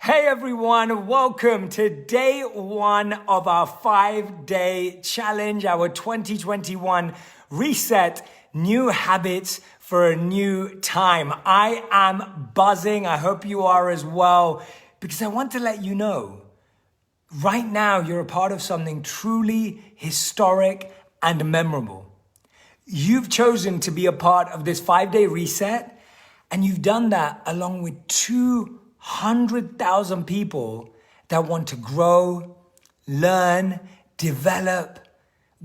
Hey everyone, welcome to day one of our 5-day challenge, our 2021 reset, new habits for a new time. I am buzzing. I hope you are as well, because I want to let you know right now you're a part of something truly historic and memorable. You've chosen to be a part of this 5-day reset, and you've done that along with 200,000 people that want to grow, learn, develop,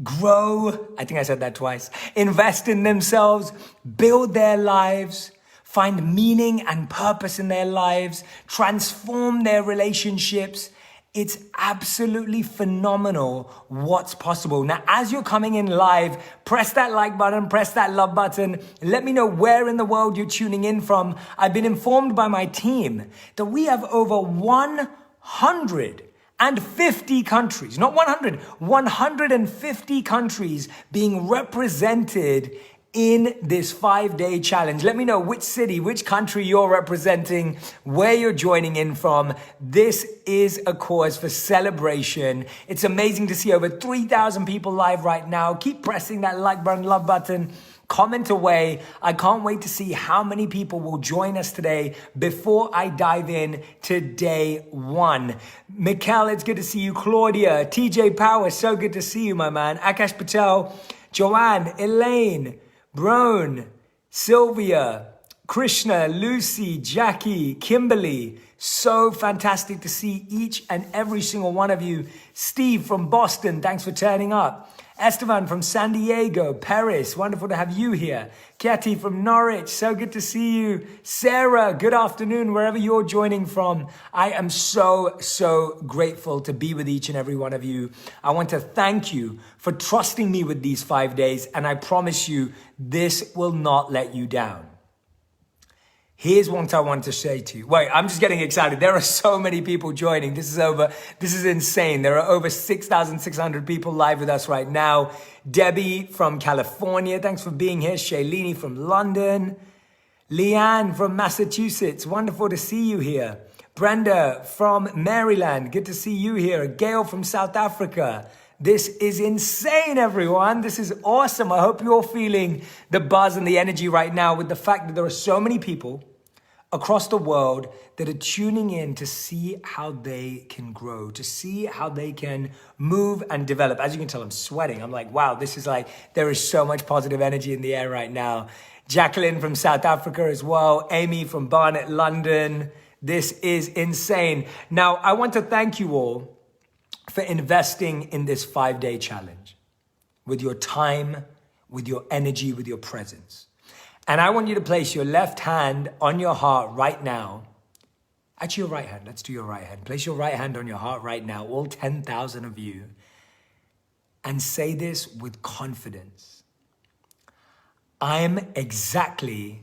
grow. I think I said that twice. Invest in themselves, build their lives, find meaning and purpose in their lives, transform their relationships. It's absolutely phenomenal what's possible. Now, as you're coming in live, press that like button, press that love button. Let me know where in the world you're tuning in from. I've been informed by my team that we have over 150 countries, not 100, 150 countries being represented in this 5-day challenge. Let me know which city, which country you're representing, where you're joining in from. This is a cause for celebration. It's amazing to see over 3,000 people live right now. Keep pressing that like button, love button, comment away. I can't wait to see how many people will join us today before I dive in to day one. Mikkel, it's good to see you. Claudia, TJ Power, so good to see you, my man. Akash Patel, Joanne, Elaine, Brown, Sylvia, Krishna, Lucy, Jackie, Kimberly. So fantastic to see each and every single one of you. Steve from Boston, thanks for turning up. Esteban from San Diego, Paris, wonderful to have you here. Katie from Norwich, so good to see you. Sarah, good afternoon, wherever you're joining from. I am so grateful to be with each and every one of you. I want to thank you for trusting me with these 5 days, and I promise you, this will not let you down. Here's what I want to say to you. Wait, I'm just getting excited. There are so many people joining. This is insane. There are over 6,600 people live with us right now. Debbie from California, thanks for being here. Shailini from London. Leanne from Massachusetts, wonderful to see you here. Brenda from Maryland, good to see you here. Gail from South Africa. This is insane, everyone. This is awesome. I hope you're feeling the buzz and the energy right now with the fact that there are so many people across the world that are tuning in to see how they can grow, to see how they can move and develop. As you can tell, I'm sweating. I'm like, wow, there is so much positive energy in the air right now. Jacqueline from South Africa as well. Amy from Barnet, London. This is insane. Now, I want to thank you all for investing in this 5-day challenge with your time, with your energy, with your presence. And I want you to place your left hand on your heart right now. Actually, your right hand. Let's do your right hand. Place your right hand on your heart right now, all 10,000 of you, and say this with confidence. I'm exactly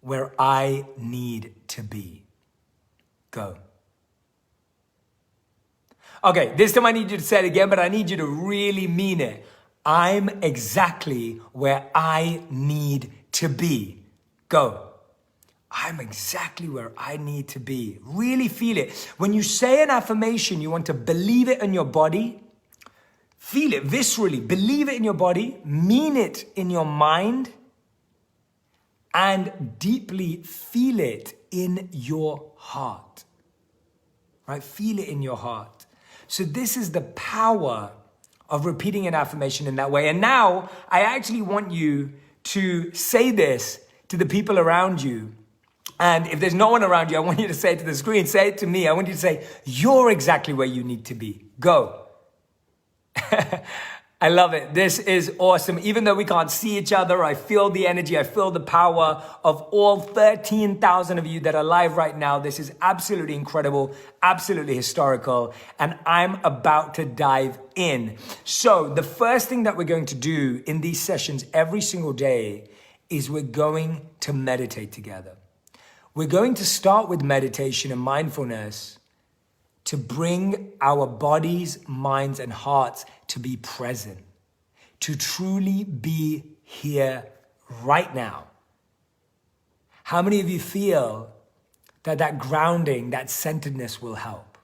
where I need to be. Go. Okay, this time I need you to say it again, but I need you to really mean it. I'm exactly where I need to be. Go. I'm exactly where I need to be. Really feel it. When you say an affirmation, you want to believe it in your body. Feel it viscerally. Believe it in your body. Mean it in your mind. And deeply feel it in your heart. Right? Feel it in your heart. So this is the power of repeating an affirmation in that way. And now I actually want you to say this to the people around you. And if there's no one around you, I want you to say it to the screen. Say it to me. I want you to say, you're exactly where you need to be. Go. I love it. This is awesome. Even though we can't see each other, I feel the energy. I feel the power of all 13,000 of you that are live right now. This is absolutely incredible, absolutely historical, and I'm about to dive in. So the first thing that we're going to do in these sessions every single day is we're going to meditate together. We're going to start with meditation and mindfulness to bring our bodies, minds, and hearts to be present, to truly be here right now. How many of you feel that grounding, that centeredness will help.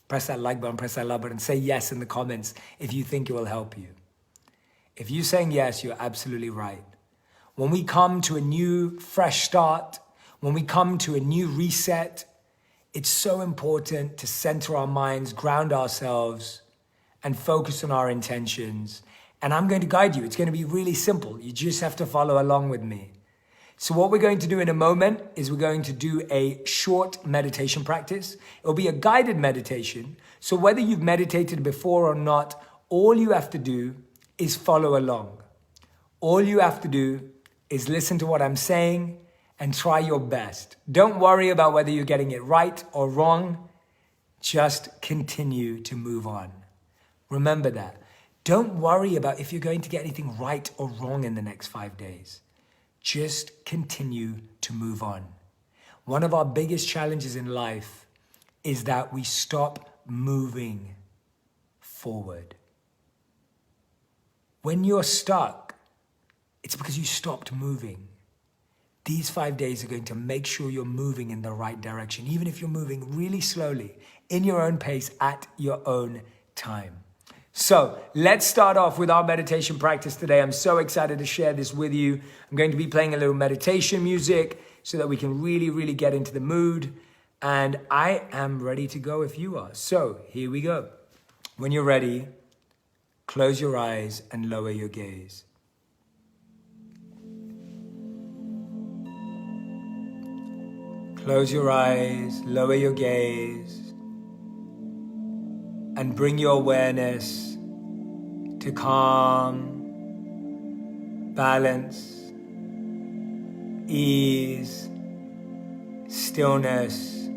Press that like button, press that love button, say yes in the comments if you think it will help you. If you're saying yes, you're absolutely right. When we come to a new, fresh start, when we come to a new reset, it's so important to center our minds, ground ourselves, and focus on our intentions. And I'm going to guide you. It's going to be really simple. You just have to follow along with me. So what we're going to do in a moment is we're going to do a short meditation practice. It'll be a guided meditation. So whether you've meditated before or not, all you have to do is follow along. All you have to do is listen to what I'm saying and try your best. Don't worry about whether you're getting it right or wrong. Just continue to move on. Remember that. Don't worry about if you're going to get anything right or wrong in the next 5 days. Just continue to move on. One of our biggest challenges in life is that we stop moving forward. When you're stuck, it's because you stopped moving. These 5 days are going to make sure you're moving in the right direction, even if you're moving really slowly, in your own pace, at your own time. So let's start off with our meditation practice today. I'm so excited to share this with you. I'm going to be playing a little meditation music so that we can really get into the mood. And I am ready to go if you are. So here we go. When you're ready, close your eyes and lower your gaze. Close your eyes, lower your gaze, and bring your awareness to calm, balance, ease, stillness,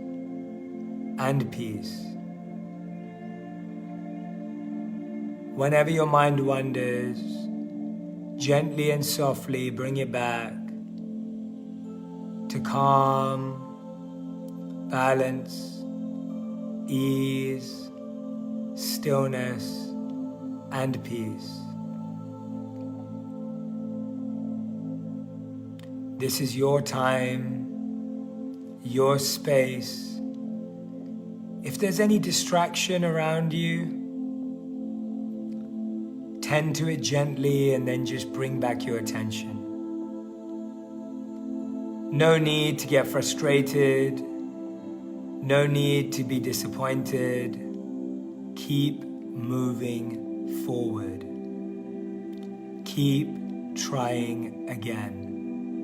and peace. Whenever your mind wanders, gently and softly bring it back to calm, balance, ease, stillness, and peace. This is your time, your space. If there's any distraction around you, tend to it gently and then just bring back your attention. No need to get frustrated. No need to be disappointed. Keep moving forward. Keep trying again.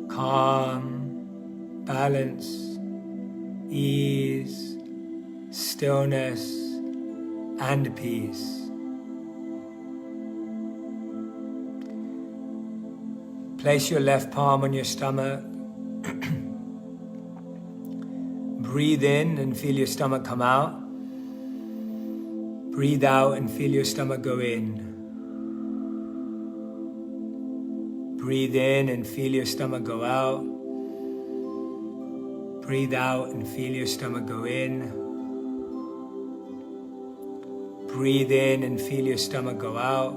Calm, balance, ease, stillness, and peace. Place your left palm on your stomach. Breathe in and feel your stomach come out. Breathe out and feel your stomach go in. Breathe in and feel your stomach go out. Breathe out and feel your stomach go in. Breathe in and feel your stomach go out.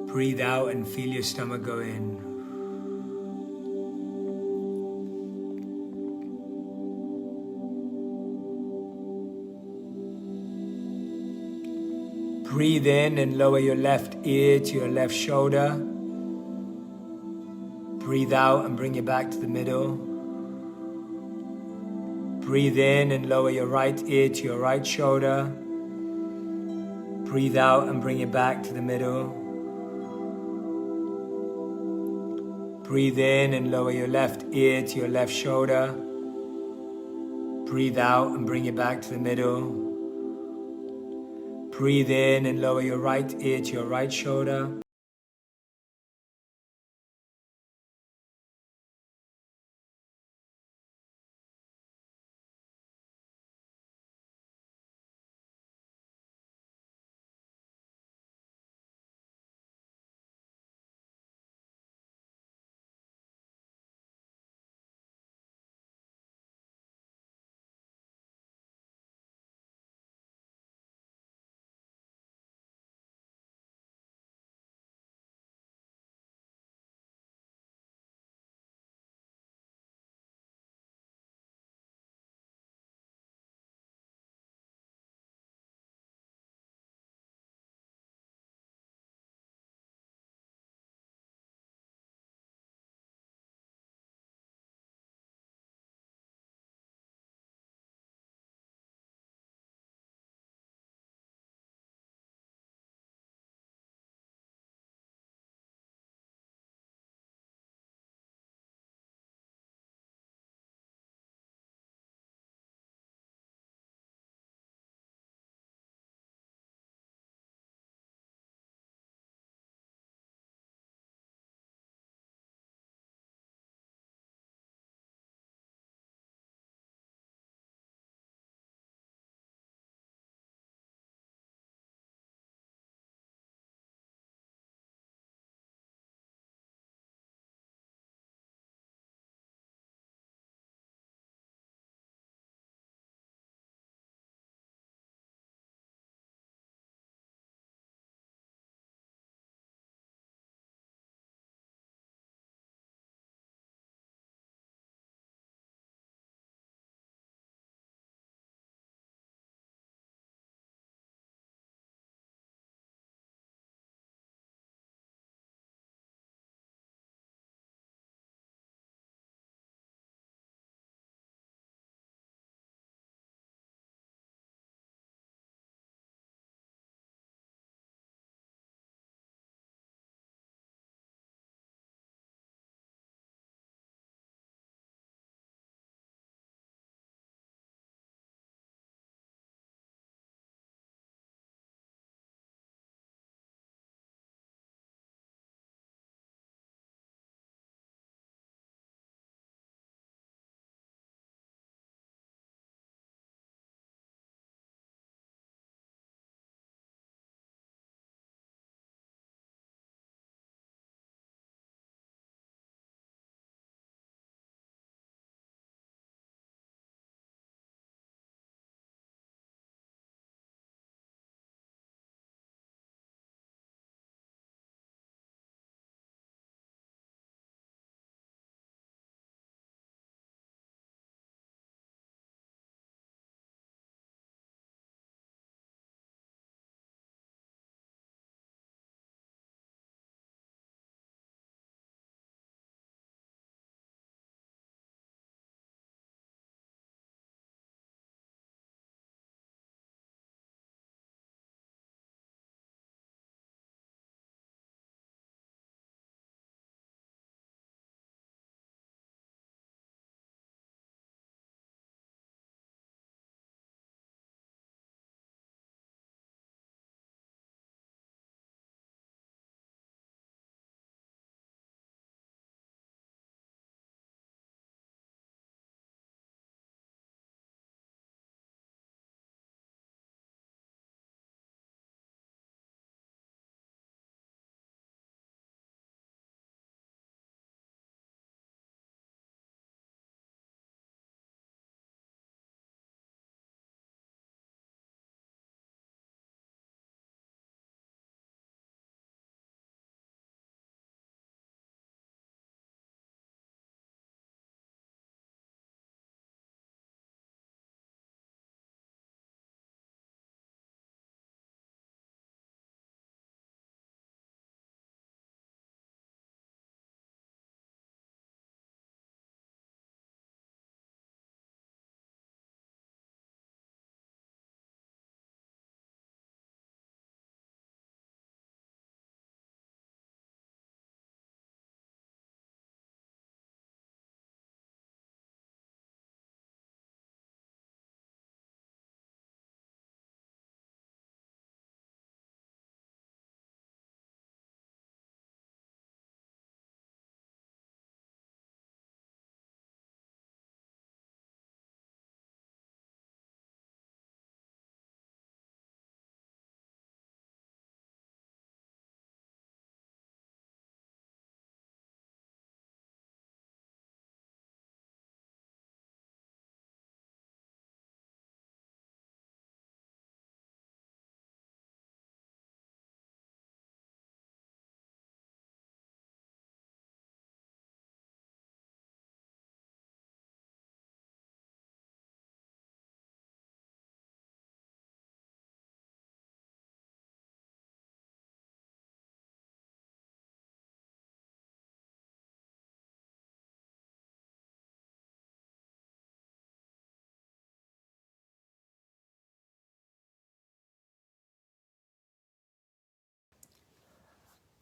Breathe out and feel your stomach go in. Breathe in and lower your left ear to your left shoulder. Breathe out and bring it back to the middle. Breathe in and lower your right ear to your right shoulder. Breathe out and bring it back to the middle. Breathe in and lower your left ear to your left shoulder. Breathe out and bring it back to the middle. Breathe in and lower your right ear to your right shoulder.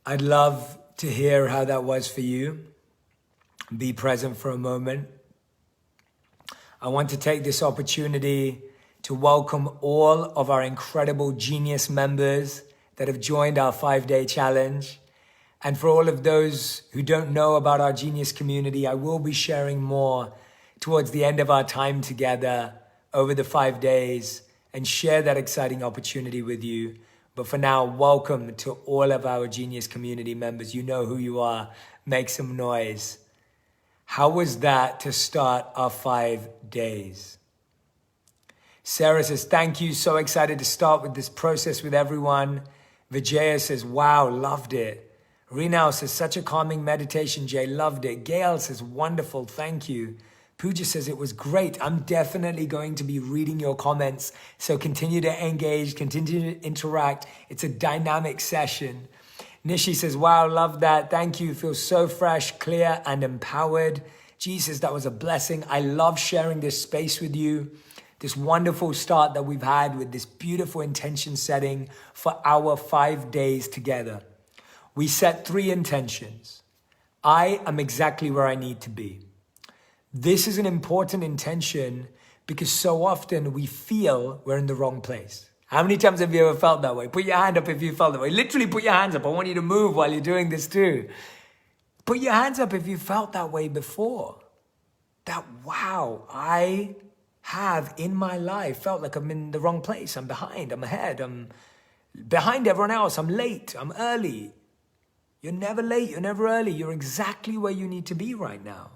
I'd love to hear how that was for you. Be present for a moment. I want to take this opportunity to welcome all of our incredible Genius members that have joined our 5-day challenge. And for all of those who don't know about our Genius community, I will be sharing more towards the end of our time together over the 5 days and share that exciting opportunity with you. But for now, welcome to all of our Genius community members. You know who you are. Make some noise. How was that to start our 5 days? Sarah says, thank you. So excited to start with this process with everyone. Vijaya says, wow, loved it. Rinal says, such a calming meditation, Jay, loved it. Gail says, wonderful, thank you. Pooja says, it was great. I'm definitely going to be reading your comments. So continue to engage, continue to interact. It's a dynamic session. Nishi says, wow, love that. Thank you. Feel so fresh, clear, and empowered. Jesus, that was a blessing. I love sharing this space with you. This wonderful start that we've had with this beautiful intention setting for our 5 days together. We set 3 intentions. I am exactly where I need to be. This is an important intention because so often we feel we're in the wrong place. How many times have you ever felt that way? Put your hand up if you felt that way. Literally put your hands up. I want you to move while you're doing this too. Put your hands up if you felt that way before. That, wow, I have in my life felt like I'm in the wrong place. I'm behind, I'm ahead, I'm behind everyone else. I'm late, I'm early. You're never late, you're never early. You're exactly where you need to be right now.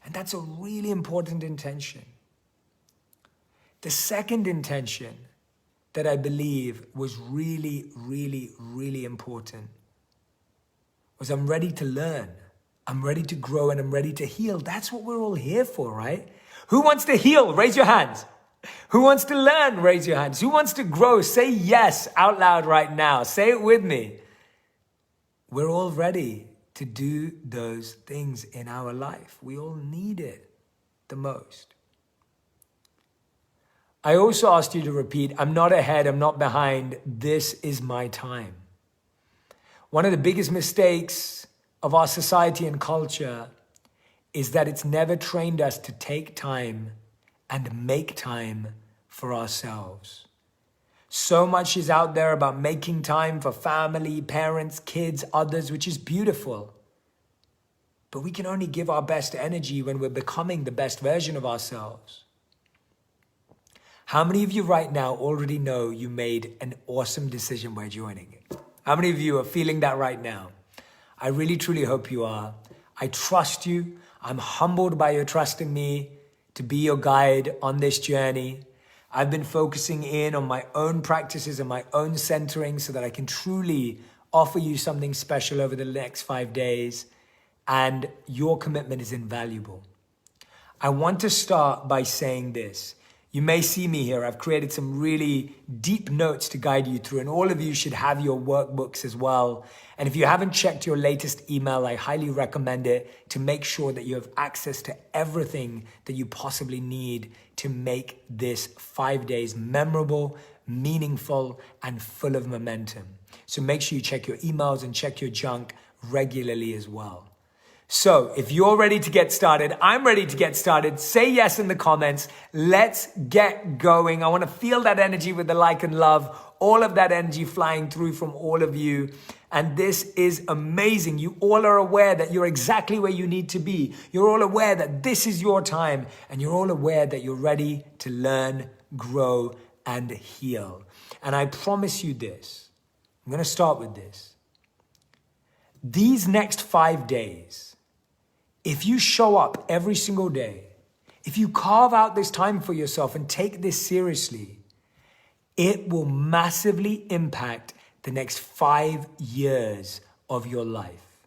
And that's a really important intention. The second intention that I believe was really, really, really important was I'm ready to learn. I'm ready to grow and I'm ready to heal. That's what we're all here for, right? Who wants to heal? Raise your hands. Who wants to learn? Raise your hands. Who wants to grow? Say yes out loud right now. Say it with me. We're all ready to do those things in our life. We all need it the most. I also asked you to repeat, I'm not ahead, I'm not behind. This is my time. One of the biggest mistakes of our society and culture is that it's never trained us to take time and make time for ourselves. So much is out there about making time for family, parents, kids, others, which is beautiful. But we can only give our best energy when we're becoming the best version of ourselves. How many of you right now already know you made an awesome decision by joining it? How many of you are feeling that right now? I really, truly hope you are. I trust you. I'm humbled by your trust in me to be your guide on this journey. I've been focusing in on my own practices and my own centering so that I can truly offer you something special over the next 5 days. And your commitment is invaluable. I want to start by saying this. You may see me here. I've created some really deep notes to guide you through, and all of you should have your workbooks as well. And if you haven't checked your latest email, I highly recommend it to make sure that you have access to everything that you possibly need to make this 5 days memorable, meaningful, and full of momentum. So make sure you check your emails and check your junk regularly as well. So if you're ready to get started, I'm ready to get started. Say yes in the comments. Let's get going. I want to feel that energy with the like and love, all of that energy flying through from all of you. And this is amazing. You all are aware that you're exactly where you need to be. You're all aware that this is your time, and you're all aware that you're ready to learn, grow, and heal. And I promise you this. I'm going to start with this. These next 5 days, if you show up every single day, if you carve out this time for yourself and take this seriously, it will massively impact the next 5 years of your life.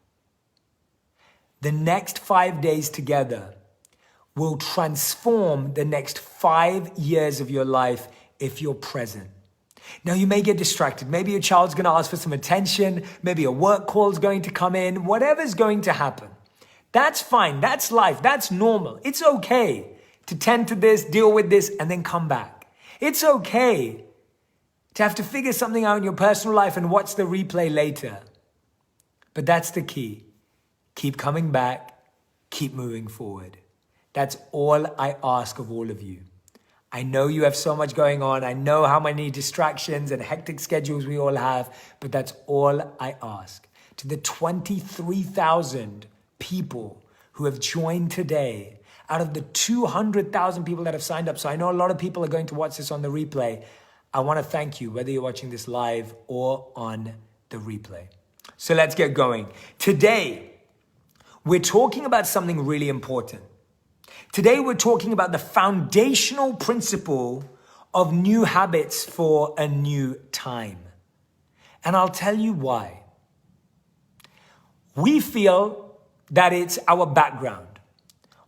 The next 5 days together will transform the next 5 years of your life if you're present. Now, you may get distracted. Maybe your child's going to ask for some attention. Maybe a work call is going to come in. Whatever's going to happen. That's fine. That's life. That's normal. It's okay to tend to this, deal with this, and then come back. It's okay to have to figure something out in your personal life and watch the replay later. But that's the key. Keep coming back, keep moving forward. That's all I ask of all of you. I know you have so much going on. I know how many distractions and hectic schedules we all have, but that's all I ask. To the 23,000 people who have joined today, out of the 200,000 people that have signed up, so I know a lot of people are going to watch this on the replay, I want to thank you, whether you're watching this live or on the replay. So let's get going. Today, we're talking about something really important. Today, we're talking about the foundational principle of new habits for a new time. And I'll tell you why. We feel that it's our background.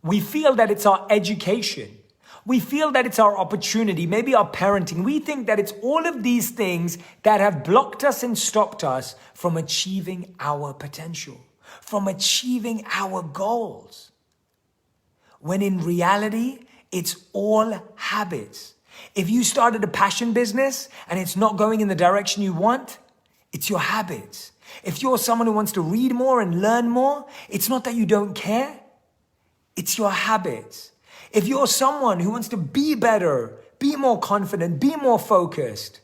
We feel that it's our education. We feel that it's our opportunity, maybe our parenting. We think that it's all of these things that have blocked us and stopped us from achieving our potential, from achieving our goals. When in reality, it's all habits. If you started a passion business and it's not going in the direction you want, it's your habits. If you're someone who wants to read more and learn more, it's not that you don't care, it's your habits. If you're someone who wants to be better, be more confident, be more focused,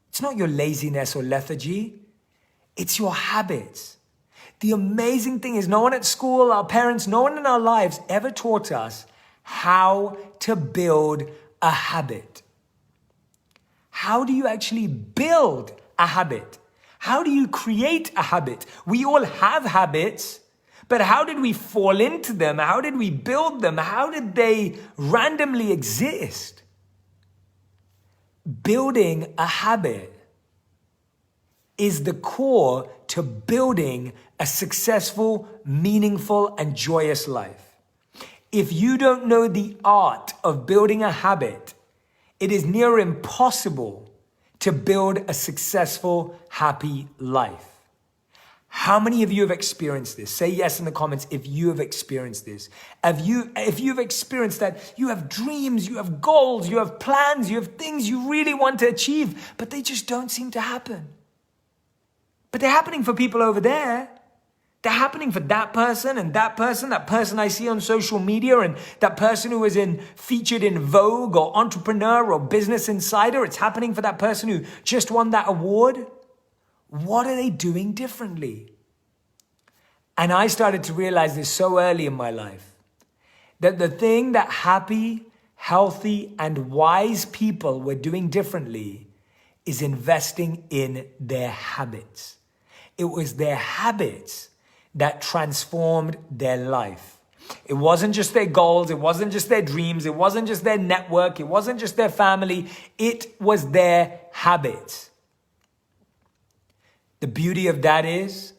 it's not your laziness or lethargy, it's your habits. The amazing thing is no one at school, our parents, no one in our lives ever taught us how to build a habit. How do you actually build a habit? How do you create a habit? We all have habits, but how did we fall into them? How did we build them? How did they randomly exist? Building a habit is the core to building a successful, meaningful, and joyous life. If you don't know the art of building a habit, it is near impossible to build a successful, happy life. How many of you have experienced this? Say yes in the comments if you have experienced this. If you've experienced that, you have dreams, you have goals, you have plans, you have things you really want to achieve, but they just don't seem to happen. But they're happening for people over there. They're happening for that person, that person I see on social media, and that person who is featured in Vogue or Entrepreneur or Business Insider. It's happening for that person who just won that award. What are they doing differently? And I started to realize this so early in my life, that the thing that happy, healthy, and wise people were doing differently is investing in their habits. It was their habits that transformed their life. It wasn't just their goals. It wasn't just their dreams. It wasn't just their network. It wasn't just their family. It was their habits. The beauty of that is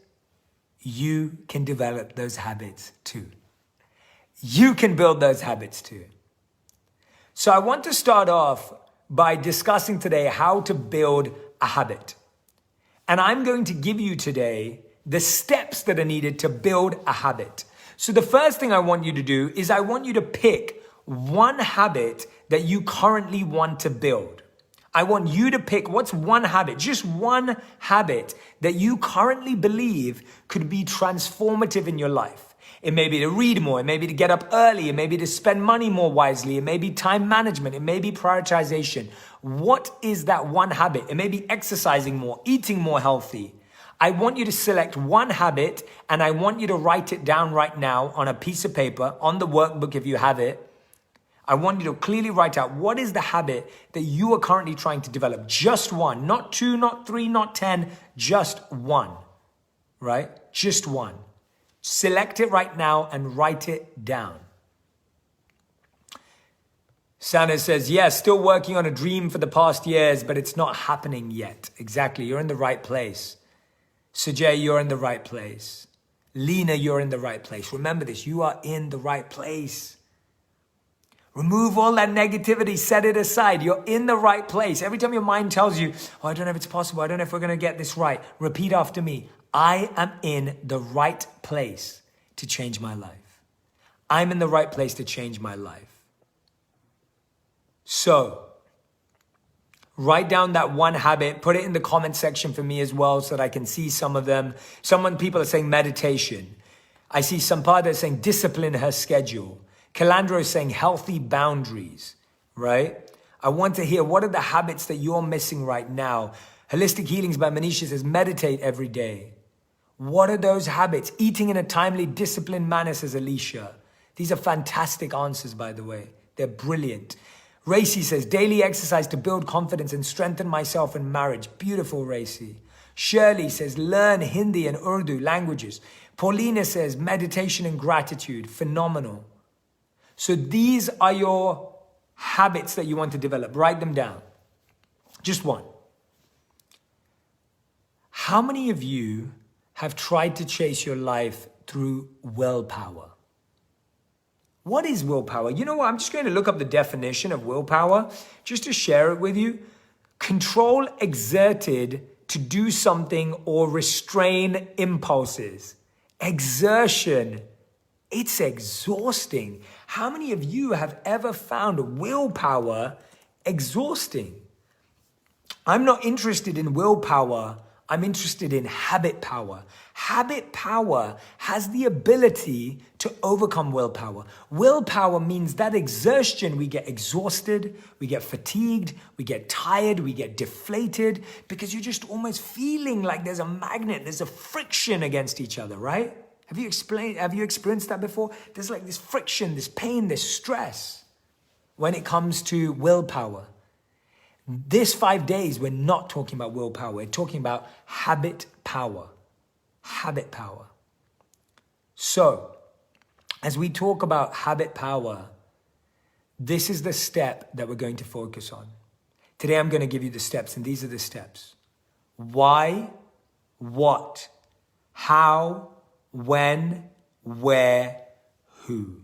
you can develop those habits too. You can build those habits too. So I want to start off by discussing today how to build a habit. And I'm going to give you today the steps that are needed to build a habit. So the first thing I want you to do is I want you to pick one habit that you currently want to build. I want you to pick what's one habit, just one habit that you currently believe could be transformative in your life. It may be to read more, it may be to get up early, it may be to spend money more wisely, it may be time management, it may be prioritization. What is that one habit? It may be exercising more, eating more healthy. I want you to select one habit and I want you to write it down right now on a piece of paper, on the workbook if you have it. I want you to clearly write out what is the habit that you are currently trying to develop. Just one, not two, not three, not 10, just one, right? Just one. Select it right now and write it down. Sana says, yes, still working on a dream for the past years, but it's not happening yet. Exactly, you're in the right place. Sujay, you're in the right place. Lena, you're in the right place. Remember this, you are in the right place. Remove all that negativity, set it aside. You're in the right place. Every time your mind tells you, oh, I don't know if it's possible. I don't know if we're going to get this right. Repeat after me. I am in the right place to change my life. I'm in the right place to change my life. So, Write down that one habit, put it in the comment section for me as well so that I can see some of them. People are saying meditation. I see Sampada saying discipline her schedule. Kalandra is saying healthy boundaries, right? I want to hear what are the habits that you're missing right now. Holistic Healings by Manisha says meditate every day. What are those habits? Eating in a timely, disciplined manner, says Alicia. These are fantastic answers, by the way. They're brilliant. Racy says, daily exercise to build confidence and strengthen myself in marriage. Beautiful, Racy. Shirley says, learn Hindi and Urdu languages. Paulina says, meditation and gratitude. Phenomenal. So these are your habits that you want to develop. Write them down. Just one. How many of you have tried to chase your life through willpower? What is willpower? You know what? I'm just going to look up the definition of willpower just to share it with you. Control exerted to do something or restrain impulses. Exertion. It's exhausting. How many of you have ever found willpower exhausting? I'm not interested in willpower. I'm interested in habit power. Habit power has the ability to overcome willpower. Willpower means that exertion, we get exhausted, we get fatigued, we get tired, we get deflated because you're just almost feeling like there's a magnet, there's a friction against each other, right? Have you experienced that before? There's like this friction, this pain, this stress when it comes to willpower. This 5 days, we're not talking about willpower. We're talking about habit power. Habit power. So, as we talk about habit power, this is the step that we're going to focus on. Today, I'm going to give you the steps, and these are the steps. Why, what, how, when, where, who.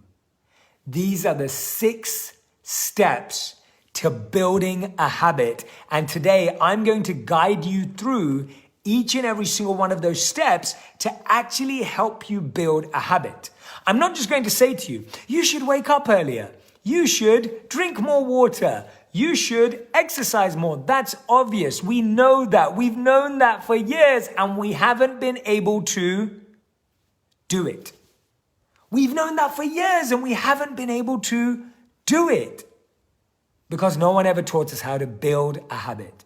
These are the 6 steps to building a habit. And today I'm going to guide you through each and every single one of those steps to actually help you build a habit. I'm not just going to say to you, you should wake up earlier. You should drink more water. You should exercise more. That's obvious. We know that. We've known that for years and we haven't been able to do it. We've known that for years and we haven't been able to do it. Because no one ever taught us how to build a habit.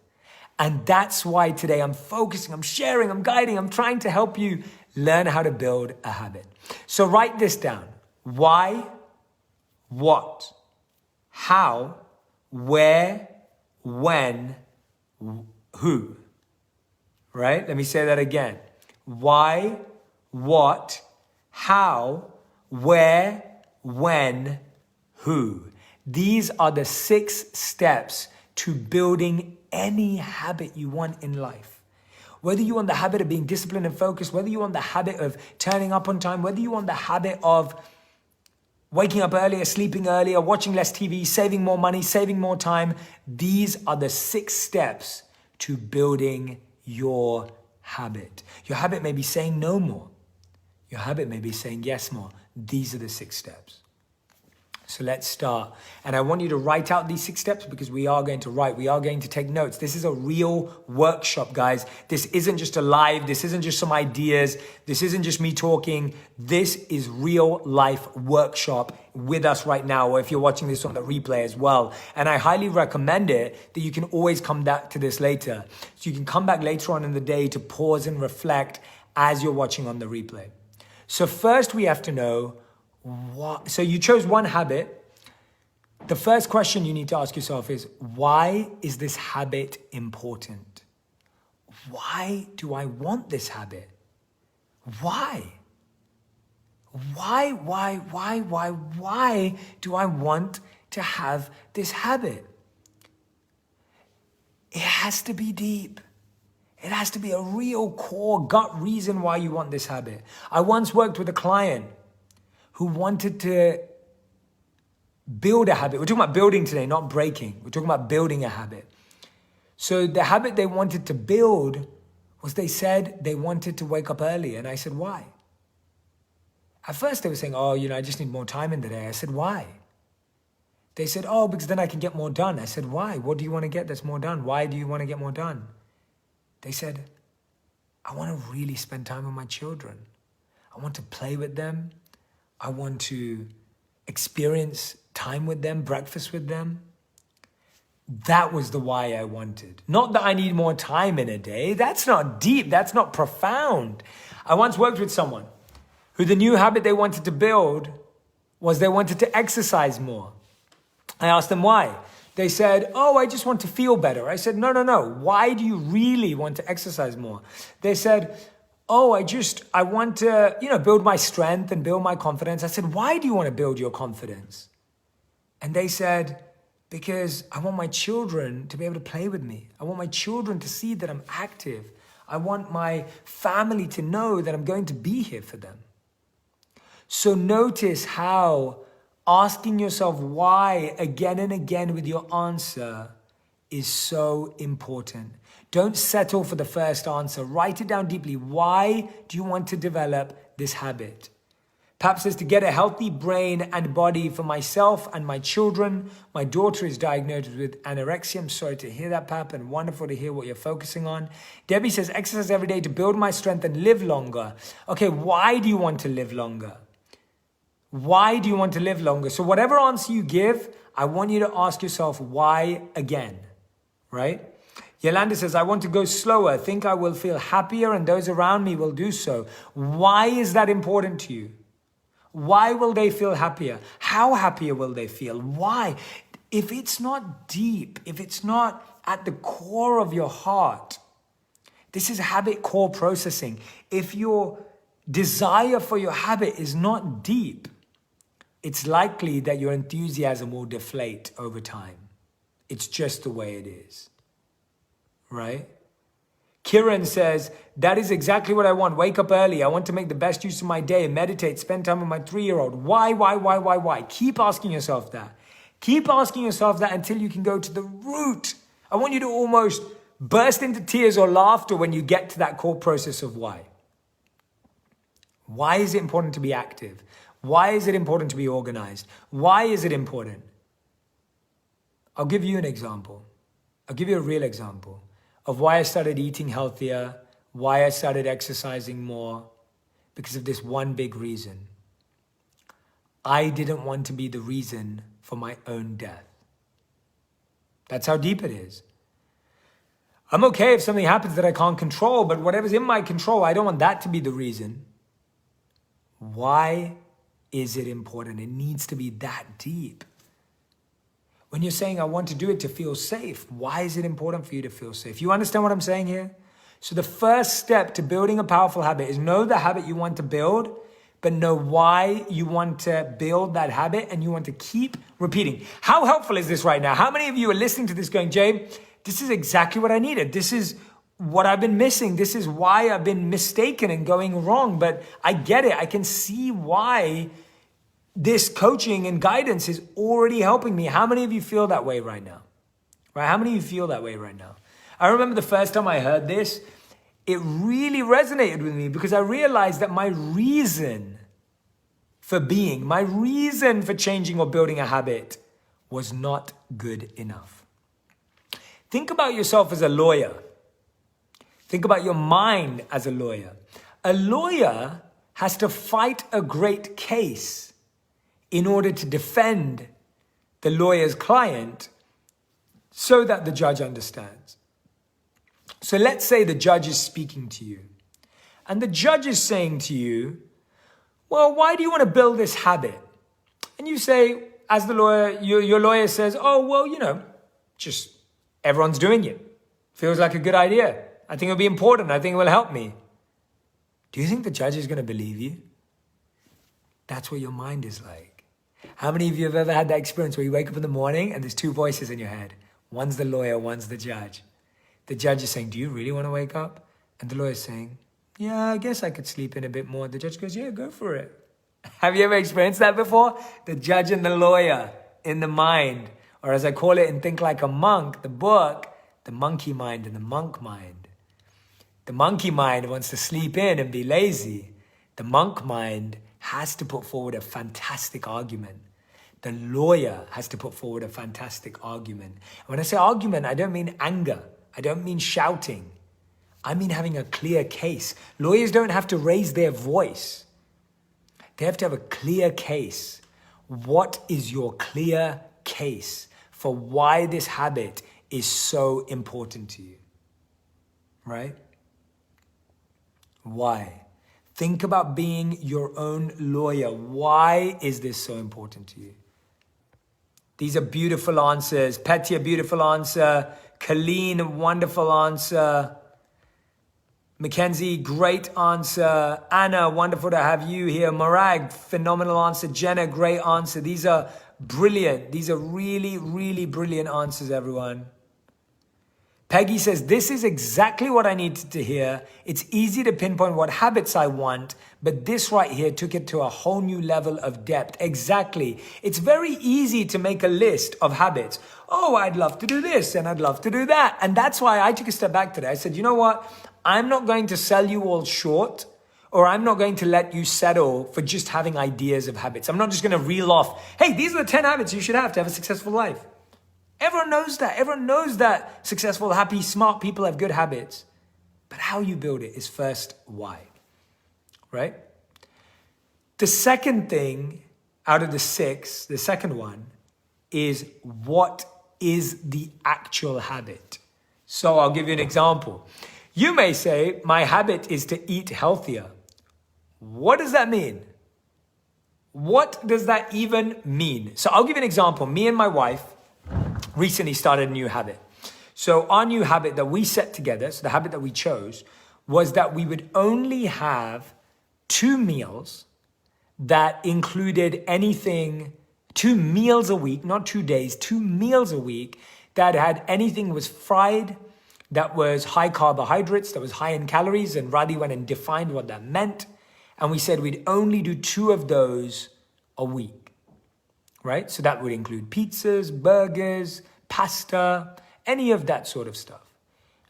And that's why today I'm focusing, I'm sharing, I'm guiding, I'm trying to help you learn how to build a habit. So write this down. Why, what, how, where, when, who. Right? Let me say that again. Why, what, how, where, when, who. These are the 6 steps to building any habit you want in life. Whether you want the habit of being disciplined and focused, whether you want the habit of turning up on time, whether you want the habit of waking up earlier, sleeping earlier, watching less TV, saving more money, saving more time, these are the 6 steps to building your habit. Your habit may be saying no more. Your habit may be saying yes more. These are the 6 steps. So let's start. And I want you to write out these 6 steps because we are going to take notes. This is a real workshop, guys. This isn't just a live. This isn't just some ideas. This isn't just me talking. This is real life workshop with us right now, or if you're watching this on the replay as well. And I highly recommend it that you can always come back to this later. So you can come back later on in the day to pause and reflect as you're watching on the replay. So first we have to know what. So you chose one habit. The first question you need to ask yourself is, why is this habit important? Why do I want this habit? Why? Why do I want to have this habit? It has to be deep. It has to be a real core gut reason why you want this habit. I once worked with a client who wanted to build a habit. We're talking about building today, not breaking. We're talking about building a habit. So the habit they wanted to build was, they said they wanted to wake up early. And I said, why? At first they were saying, I just need more time in the day. I said, why? They said, oh, because then I can get more done. I said, why? What do you want to get that's more done? Why do you want to get more done? They said, I want to really spend time with my children. I want to play with them. I want to experience time with them, breakfast with them. That was the why I wanted. Not that I need more time in a day. That's not deep. That's not profound. I once worked with someone who the new habit they wanted to build was they wanted to exercise more. I asked them why. They said, oh, I just want to feel better. I said, no. Why do you really want to exercise more? They said, oh, I want to, build my strength and build my confidence. I said, why do you want to build your confidence? And they said, because I want my children to be able to play with me. I want my children to see that I'm active. I want my family to know that I'm going to be here for them. So notice how asking yourself why again and again with your answer is so important. Don't settle for the first answer. Write it down deeply. Why do you want to develop this habit? Pap says to get a healthy brain and body for myself and my children. My daughter is diagnosed with anorexia. I'm sorry to hear that, Pap, and wonderful to hear what you're focusing on. Debbie says exercise every day to build my strength and live longer. Okay, why do you want to live longer? Why do you want to live longer? So whatever answer you give, I want you to ask yourself why again, right? Yolanda says, I want to go slower. Think I will feel happier and those around me will do so. Why is that important to you? Why will they feel happier? How happier will they feel? Why? If it's not deep, if it's not at the core of your heart, this is habit core processing. If your desire for your habit is not deep, it's likely that your enthusiasm will deflate over time. It's just the way it is, right? Kiran says, that is exactly what I want. Wake up early. I want to make the best use of my day, meditate, spend time with my 3-year-old. Why? Keep asking yourself that. Keep asking yourself that until you can go to the root. I want you to almost burst into tears or laughter when you get to that core process of why. Why is it important to be active? Why is it important to be organized? Why is it important? I'll give you an example. I'll give you a real example of why I started eating healthier, why I started exercising more, because of this one big reason. I didn't want to be the reason for my own death. That's how deep it is. I'm okay if something happens that I can't control, but whatever's in my control, I don't want that to be the reason. Why is it important? It needs to be that deep. When you're saying, I want to do it to feel safe, why is it important for you to feel safe? You understand what I'm saying here? So the first step to building a powerful habit is know the habit you want to build, but know why you want to build that habit and you want to keep repeating. How helpful is this right now? How many of you are listening to this going, Jay, this is exactly what I needed. This is what I've been missing. This is why I've been mistaken and going wrong, but I get it. I can see why this coaching and guidance is already helping me. How many of you feel that way right now? Right? How many of you feel that way right now? I remember the first time I heard this, it really resonated with me because I realized that my reason for being, my reason for changing or building a habit was not good enough. Think about yourself as a lawyer. Think about your mind as a lawyer. A lawyer has to fight a great case in order to defend the lawyer's client so that the judge understands. So let's say the judge is speaking to you and the judge is saying to you, well, why do you want to build this habit? And you say, as the lawyer, your lawyer says, oh, well, just everyone's doing it. Feels like a good idea. I think it'll be important. I think it will help me. Do you think the judge is going to believe you? That's what your mind is like. How many of you have ever had that experience where you wake up in the morning and there's two voices in your head? One's the lawyer, one's the judge. The judge is saying, do you really want to wake up? And the lawyer's saying, yeah, I guess I could sleep in a bit more. The judge goes, yeah, go for it. Have you ever experienced that before? The judge and the lawyer in the mind, or as I call it in Think Like a Monk, the book, the monkey mind and the monk mind. The monkey mind wants to sleep in and be lazy. The monk mind has to put forward a fantastic argument The lawyer has to put forward a fantastic argument. And when I say argument, I don't mean anger. I don't mean shouting. I mean having a clear case. Lawyers don't have to raise their voice. They have to have a clear case. What is your clear case for why this habit is so important to you? Right? Why? Think about being your own lawyer. Why is this so important to you? These are beautiful answers. Petya, beautiful answer. Colleen, wonderful answer. Mackenzie, great answer. Anna, wonderful to have you here. Marag, phenomenal answer. Jenna, great answer. These are brilliant. These are really, really brilliant answers, everyone. Peggy says, this is exactly what I needed to hear. It's easy to pinpoint what habits I want, but this right here took it to a whole new level of depth. Exactly. It's very easy to make a list of habits. Oh, I'd love to do this and I'd love to do that. And that's why I took a step back today. I said, you know what? I'm not going to sell you all short, or I'm not going to let you settle for just having ideas of habits. I'm not just going to reel off, hey, these are the 10 habits you should have to have a successful life. Everyone knows that. Everyone knows that successful, happy, smart people have good habits. But how you build it is first why, right? The second thing out of the 6, the second one, is what is the actual habit? So I'll give you an example. You may say, my habit is to eat healthier. What does that mean? What does that even mean? So I'll give you an example. Me and my wife recently started a new habit. So our new habit that we set together, so the habit that we chose, was that we would only have 2 meals that included anything, 2 meals a week, not 2 days, 2 meals a week that had anything was fried, that was high carbohydrates, that was high in calories, and Radhi went and defined what that meant. And we said we'd only do 2 of those a week, right? So that would include pizzas, burgers, pasta, any of that sort of stuff.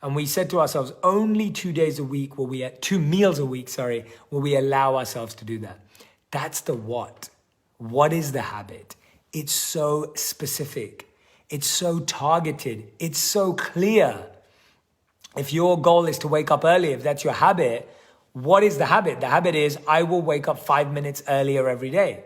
And we said to ourselves, only 2 days a week will we, 2 meals a week, will we allow ourselves to do that. That's the what. What is the habit? It's so specific. It's so targeted. It's so clear. If your goal is to wake up early, if that's your habit, what is the habit? The habit is I will wake up 5 minutes earlier every day.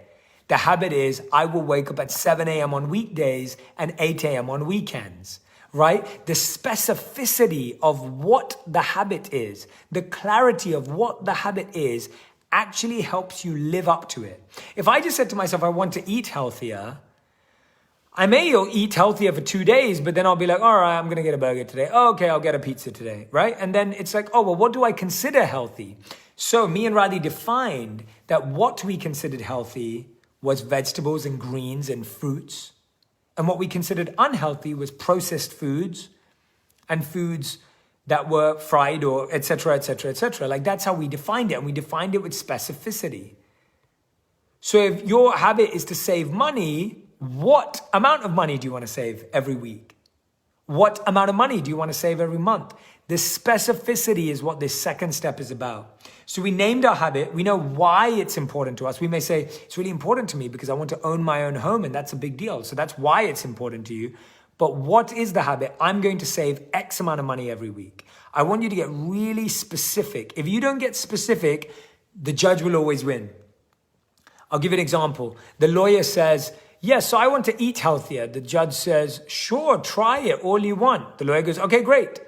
The habit is I will wake up at 7 a.m. on weekdays and 8 a.m. on weekends, right? The specificity of what the habit is, the clarity of what the habit is actually helps you live up to it. If I just said to myself, I want to eat healthier, I may eat healthier for 2 days, but then I'll be like, all right, I'm going to get a burger today. Oh, okay, I'll get a pizza today, right? And then it's like, oh, well, what do I consider healthy? So me and Radhi defined that what we considered healthy was vegetables and greens and fruits. And what we considered unhealthy was processed foods and foods that were fried or et cetera, et cetera, et cetera. Like that's how we defined it. And we defined it with specificity. So if your habit is to save money, what amount of money do you want to save every week? What amount of money do you want to save every month? The specificity is what this second step is about. So we named our habit. We know why it's important to us. We may say, it's really important to me because I want to own my own home and that's a big deal. So that's why it's important to you. But what is the habit? I'm going to save X amount of money every week. I want you to get really specific. If you don't get specific, the judge will always win. I'll give you an example. The lawyer says, yes, so I want to eat healthier. The judge says, sure, try it, all you want. The lawyer goes, okay, great.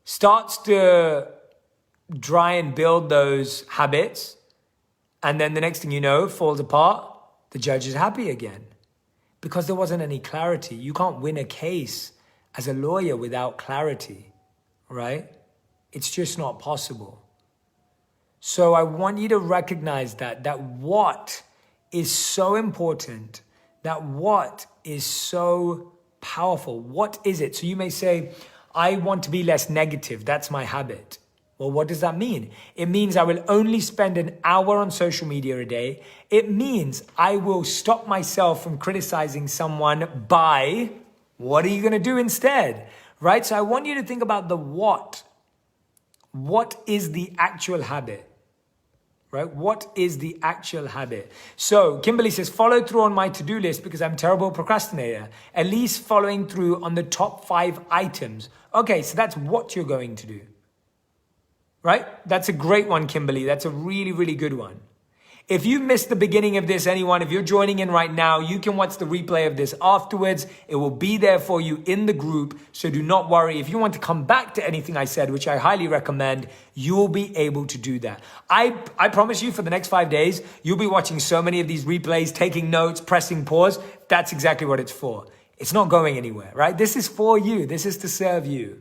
Starts to try and build those habits. And then the next thing you know, falls apart. The judge is happy again because there wasn't any clarity. You can't win a case as a lawyer without clarity, right? It's just not possible. So I want you to recognize that what is so important, that what is so powerful. What is it? So you may say, I want to be less negative. That's my habit. Well, what does that mean? It means I will only spend an hour on social media a day. It means I will stop myself from criticizing someone by, what are you going to do instead? Right? So I want you to think about the what. What is the actual habit? right? What is the actual habit? So Kimberly says, follow through on my to-do list because I'm a terrible procrastinator. At least following through on the top 5 items. Okay, so that's what you're going to do, right? That's a great one, Kimberly. That's a really, really good one. If you missed the beginning of this, anyone, if you're joining in right now, you can watch the replay of this afterwards. It will be there for you in the group. So do not worry. If you want to come back to anything I said, which I highly recommend, you will be able to do that. I promise you for the next 5 days, you'll be watching so many of these replays, taking notes, pressing pause. That's exactly what it's for. It's not going anywhere, right? This is for you. This is to serve you.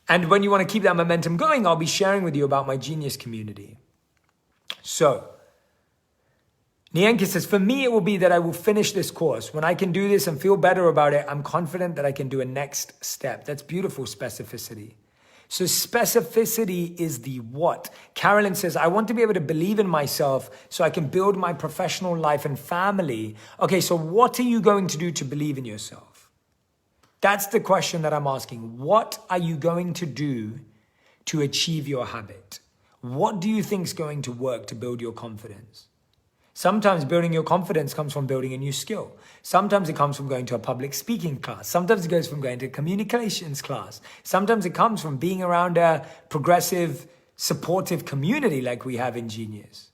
And when you want to keep that momentum going, I'll be sharing with you about my Genius community. So, Nienke says, for me, it will be that I will finish this course. When I can do this and feel better about it, I'm confident that I can do a next step. That's beautiful specificity. So specificity is the what. Carolyn says, I want to be able to believe in myself so I can build my professional life and family. Okay, so what are you going to do to believe in yourself? That's the question that I'm asking. What are you going to do to achieve your habit? What do you think is going to work to build your confidence? Sometimes building your confidence comes from building a new skill. Sometimes it comes from going to a public speaking class. Sometimes it goes from going to a communications class. Sometimes it comes from being around a progressive, supportive community like we have in Genius.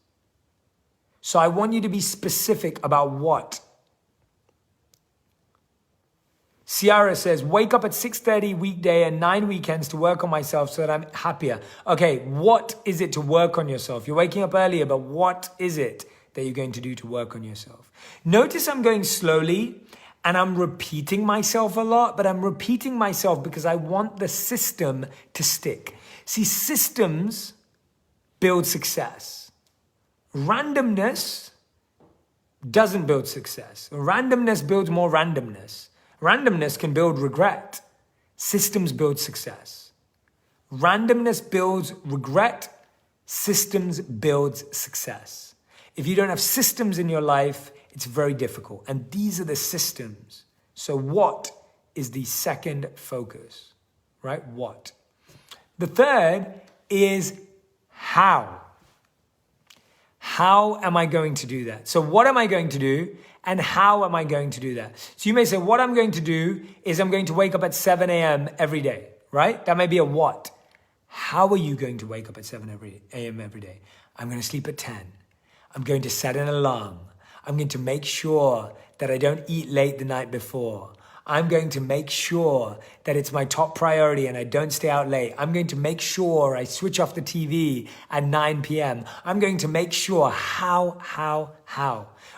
So I want you to be specific about what. Ciara says, wake up at 6:30 weekday and 9 weekends to work on myself so that I'm happier. Okay, what is it to work on yourself? You're waking up earlier, but what is it that you're going to do to work on yourself? Notice I'm going slowly and I'm repeating myself a lot, but I'm repeating myself because I want the system to stick. See, systems build success. Randomness doesn't build success. Randomness builds more randomness. Randomness can build regret. Systems build success. Randomness builds regret. Systems builds success. If you don't have systems in your life, it's very difficult. And these are the systems. So what is the second focus, right? What? The third is how. How am I going to do that? So what am I going to do and how am I going to do that? So you may say, what I'm going to do is I'm going to wake up at 7 a.m. every day, right? That may be a what. How are you going to wake up at 7 a.m. every day? I'm going to sleep at 10. I'm going to set an alarm. I'm going to make sure that I don't eat late the night before. I'm going to make sure that it's my top priority and I don't stay out late. I'm going to make sure I switch off the TV at 9 p.m. I'm going to make sure how.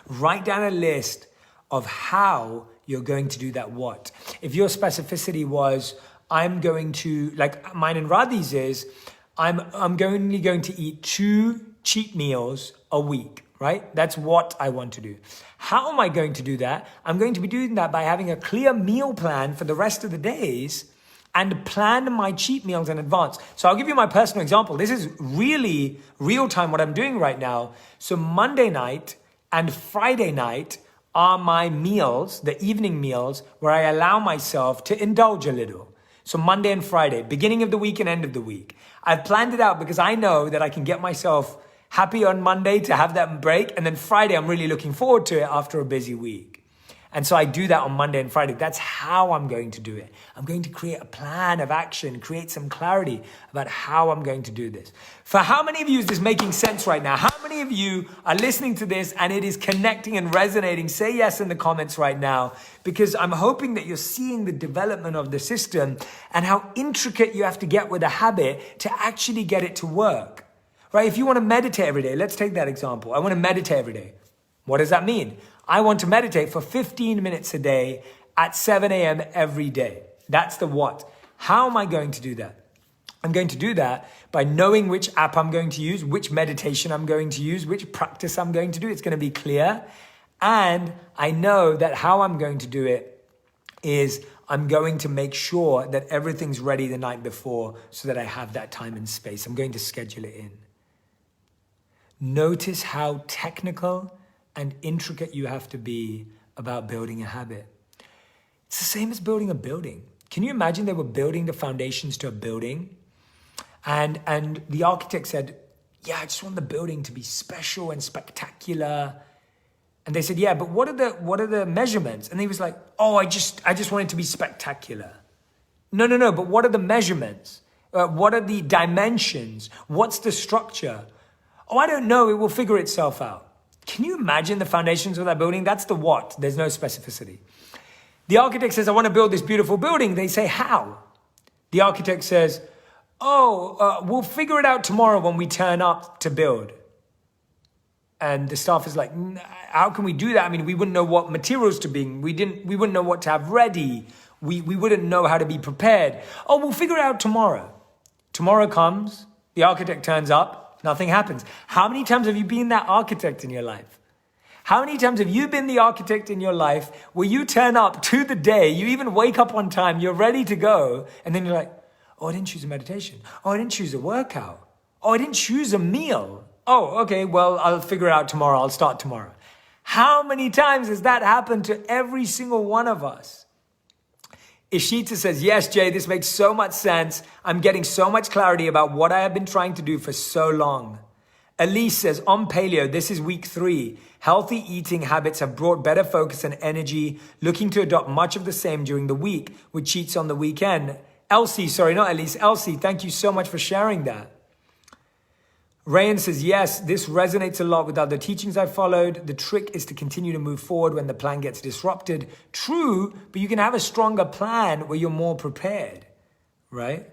Write down a list of how you're going to do that what. If your specificity was, I'm going to, like mine and Radhi's is, I'm only going to eat 2 cheat meals a week, right? That's what I want to do. How am I going to do that? I'm going to be doing that by having a clear meal plan for the rest of the days and plan my cheat meals in advance. So I'll give you my personal example. This is really real time what I'm doing right now. So Monday night and Friday night are my meals, the evening meals, where I allow myself to indulge a little. So Monday and Friday, beginning of the week and end of the week. I've planned it out because I know that I can get myself happy on Monday to have that break. And then Friday, I'm really looking forward to it after a busy week. And so I do that on Monday and Friday. That's how I'm going to do it. I'm going to create a plan of action, create some clarity about how I'm going to do this. For how many of you is this making sense right now? How many of you are listening to this and it is connecting and resonating? Say yes in the comments right now, because I'm hoping that you're seeing the development of the system and how intricate you have to get with a habit to actually get it to work. Right? If you want to meditate every day, let's take that example. I want to meditate every day. What does that mean? I want to meditate for 15 minutes a day at 7 a.m. every day. That's the what. How am I going to do that? I'm going to do that by knowing which app I'm going to use, which meditation I'm going to use, which practice I'm going to do. It's going to be clear. And I know that how I'm going to do it is I'm going to make sure that everything's ready the night before so that I have that time and space. I'm going to schedule it in. Notice how technical and intricate you have to be about building a habit. It's the same as building a building. Can you imagine they were building the foundations to a building? And the architect said, yeah, I just want the building to be special and spectacular. And they said, yeah, but what are the measurements? And he was like, oh, I just want it to be spectacular. No, but what are the measurements? What are the dimensions? What's the structure? Oh, I don't know, it will figure itself out. Can you imagine the foundations of that building? That's the what, there's no specificity. The architect says, I want to build this beautiful building. They say, how? The architect says, we'll figure it out tomorrow when we turn up to build. And the staff is like, how can we do that? I mean, we wouldn't know what materials to bring. We wouldn't know what to have ready. We wouldn't know how to be prepared. Oh, we'll figure it out tomorrow. Tomorrow comes, the architect turns up, nothing happens. How many times have you been that architect in your life? How many times have you been the architect in your life where you turn up to the day, you even wake up on time, you're ready to go, and then you're like, oh, I didn't choose a meditation. Oh, I didn't choose a workout. Oh, I didn't choose a meal. Oh, okay, well, I'll figure it out tomorrow. I'll start tomorrow. How many times has that happened to every single one of us? Ishita says, yes, Jay, this makes so much sense. I'm getting so much clarity about what I have been trying to do for so long. Elise says, on paleo, this is week 3. Healthy eating habits have brought better focus and energy, looking to adopt much of the same during the week, with cheats on the weekend. Elsie, sorry, not Elise, Elsie, thank you so much for sharing that. Rayan says, yes, this resonates a lot with other teachings I followed. The trick is to continue to move forward when the plan gets disrupted. True, but you can have a stronger plan where you're more prepared, right?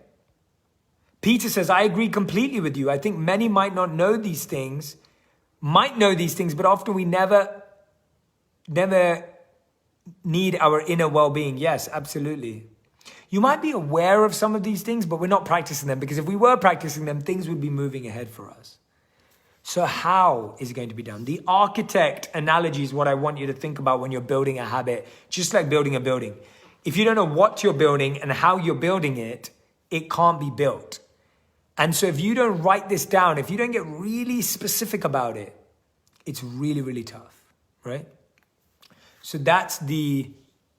Peter says, I agree completely with you. I think many might not know these things, but often we never need our inner well-being. Yes, absolutely. You might be aware of some of these things, but we're not practicing them, because if we were practicing them, things would be moving ahead for us. So how is it going to be done? The architect analogy is what I want you to think about when you're building a habit, just like building a building. If you don't know what you're building and how you're building it, it can't be built. And so if you don't write this down, if you don't get really specific about it, it's really, really tough, right? So that's the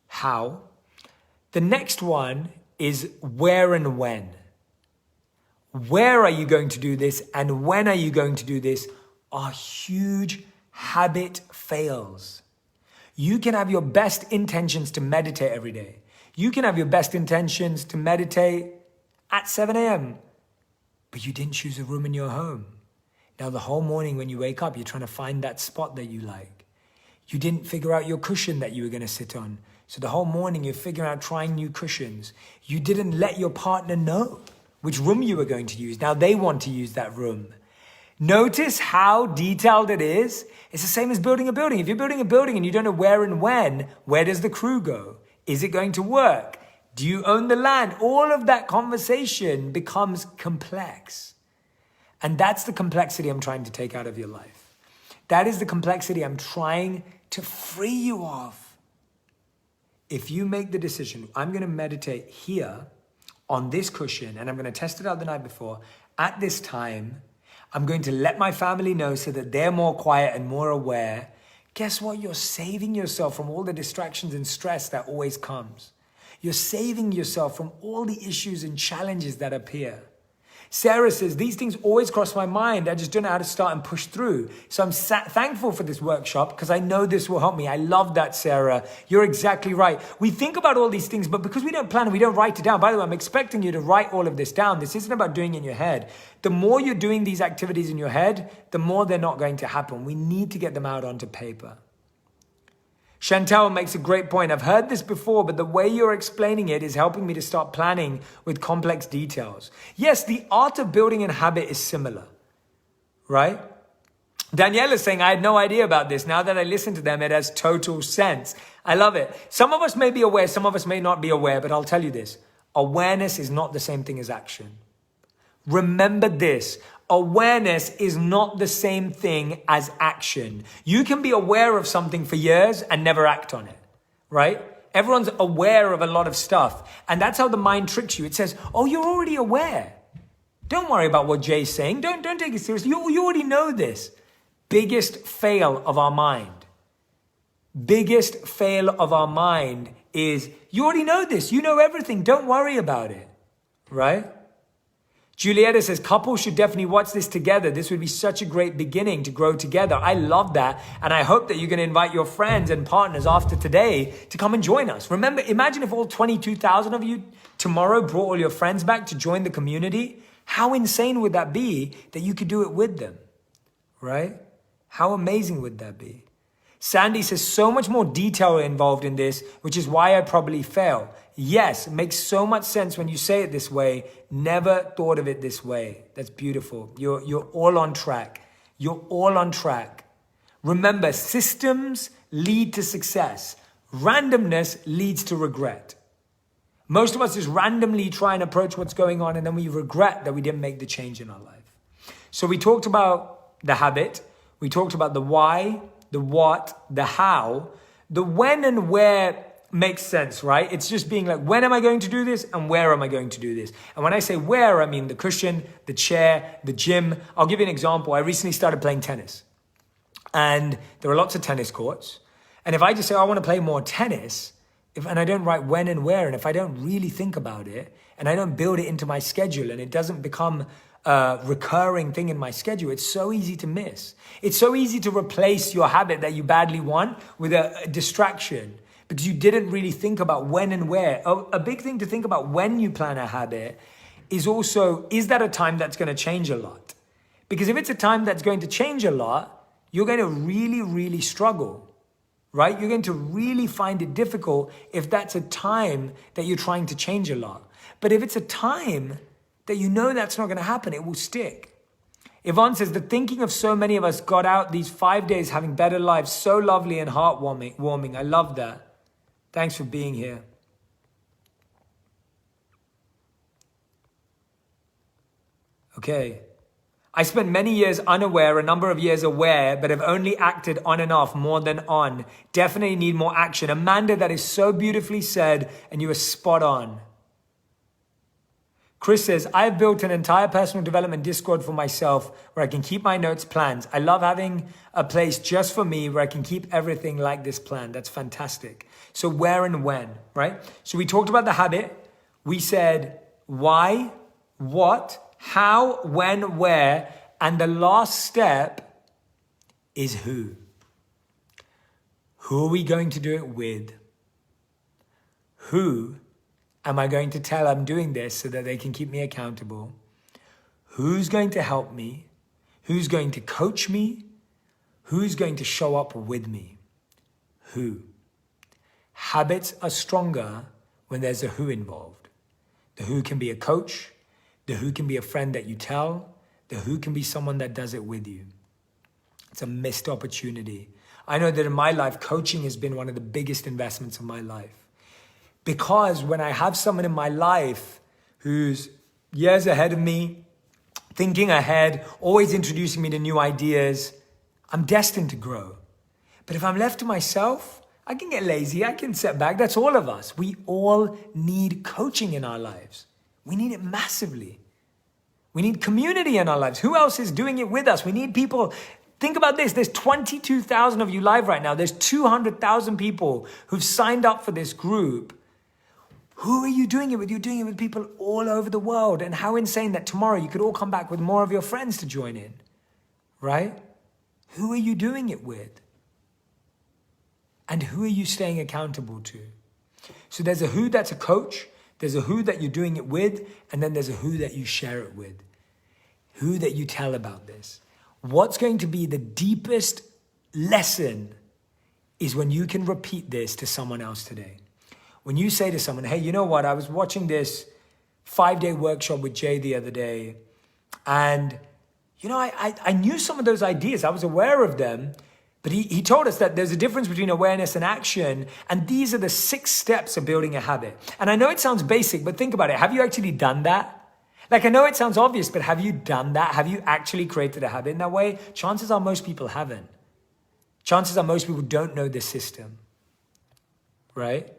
how. The next one is where and when. Where are you going to do this and when are you going to do this are huge habit fails. You can have your best intentions to meditate every day. You can have your best intentions to meditate at 7 a.m., but you didn't choose a room in your home. Now the whole morning when you wake up, you're trying to find that spot that you like. You didn't figure out your cushion that you were going to sit on. So the whole morning you're figuring out trying new cushions. You didn't let your partner know which room you were going to use. Now they want to use that room. Notice how detailed it is. It's the same as building a building. If you're building a building and you don't know where and when, where does the crew go? Is it going to work? Do you own the land? All of that conversation becomes complex. And that's the complexity I'm trying to take out of your life. That is the complexity I'm trying to free you of. If you make the decision, I'm going to meditate here on this cushion and I'm going to test it out the night before at this time, I'm going to let my family know so that they're more quiet and more aware. Guess what? You're saving yourself from all the distractions and stress that always comes. You're saving yourself from all the issues and challenges that appear. Sarah says, these things always cross my mind. I just don't know how to start and push through. So I'm thankful for this workshop because I know this will help me. I love that, Sarah. You're exactly right. We think about all these things, but because we don't plan and we don't write it down. By the way, I'm expecting you to write all of this down. This isn't about doing it in your head. The more you're doing these activities in your head, the more they're not going to happen. We need to get them out onto paper. Chantel makes a great point. I've heard this before, but the way you're explaining it is helping me to start planning with complex details. Yes, the art of building a habit is similar, right? Danielle is saying, I had no idea about this. Now that I listen to them, it has total sense. I love it. Some of us may be aware, some of us may not be aware, but I'll tell you this. Awareness is not the same thing as action. Remember this. Awareness is not the same thing as action. You can be aware of something for years and never act on it, right? Everyone's aware of a lot of stuff. And that's how the mind tricks you. It says, oh, you're already aware. Don't worry about what Jay's saying. Don't take it seriously. You already know this. Biggest fail of our mind. Biggest fail of our mind is, you already know this. You know everything. Don't worry about it, right? Julieta says, couples should definitely watch this together. This would be such a great beginning to grow together. I love that. And I hope that you're going to invite your friends and partners after today to come and join us. Remember, imagine if all 22,000 of you tomorrow brought all your friends back to join the community. How insane would that be that you could do it with them, right? How amazing would that be? Sandy says, so much more detail involved in this, which is why I probably fail. Yes, it makes so much sense when you say it this way. Never thought of it this way. That's beautiful. You're all on track. You're all on track. Remember, systems lead to success. Randomness leads to regret. Most of us just randomly try and approach what's going on, and then we regret that we didn't make the change in our life. So we talked about the habit. We talked about the why, the what, the how. The when and where makes sense, right? It's just being like, when am I going to do this and where am I going to do this? And when I say where, I mean the cushion, the chair, the gym. I'll give you an example. I recently started playing tennis, and there are lots of tennis courts. And if I just say, I want to play more tennis, and I don't write when and where, and if I don't really think about it, and I don't build it into my schedule, and it doesn't become a recurring thing in my schedule, it's so easy to miss. It's so easy to replace your habit that you badly want with a distraction, because you didn't really think about when and where. A big thing to think about when you plan a habit is also, is that a time that's going to change a lot? Because if it's a time that's going to change a lot, you're going to really, really struggle, right? You're going to really find it difficult if that's a time that you're trying to change a lot. But if it's a time that you know that's not going to happen, it will stick. Yvonne says, the thinking of so many of us got out these 5 days having better lives, so lovely and heartwarming. I love that. Thanks for being here. Okay. I spent many years unaware, a number of years aware, but have only acted on and off more than on. Definitely need more action. Amanda, that is so beautifully said, and you are spot on. Chris says, I've built an entire personal development Discord for myself where I can keep my notes, plans. I love having a place just for me where I can keep everything like this plan. That's fantastic. So where and when, right? So we talked about the habit. We said why, what, how, when, where, and the last step is who. Who are we going to do it with? Who am I going to tell I'm doing this so that they can keep me accountable? Who's going to help me? Who's going to coach me? Who's going to show up with me? Who? Habits are stronger when there's a who involved. The who can be a coach. The who can be a friend that you tell. The who can be someone that does it with you. It's a missed opportunity. I know that in my life, coaching has been one of the biggest investments of my life. Because when I have someone in my life who's years ahead of me, thinking ahead, always introducing me to new ideas, I'm destined to grow. But if I'm left to myself, I can get lazy, I can set back. That's all of us. We all need coaching in our lives. We need it massively. We need community in our lives. Who else is doing it with us? We need people. Think about this. There's 22,000 of you live right now. There's 200,000 people who've signed up for this group. Who are you doing it with? You're doing it with people all over the world. And how insane that tomorrow you could all come back with more of your friends to join in, right? Who are you doing it with? And who are you staying accountable to? So there's a who that's a coach, there's a who that you're doing it with, and then there's a who that you share it with. Who that you tell about this. What's going to be the deepest lesson is when you can repeat this to someone else today. When you say to someone, hey, you know what? I was watching this 5-day workshop with Jay the other day, and you know, I knew some of those ideas. I was aware of them, but he told us that there's a difference between awareness and action, and these are the 6 steps of building a habit. And I know it sounds basic, but think about it. Have you actually done that? Like, I know it sounds obvious, but have you done that? Have you actually created a habit in that way? Chances are most people haven't. Chances are most people don't know this system, right?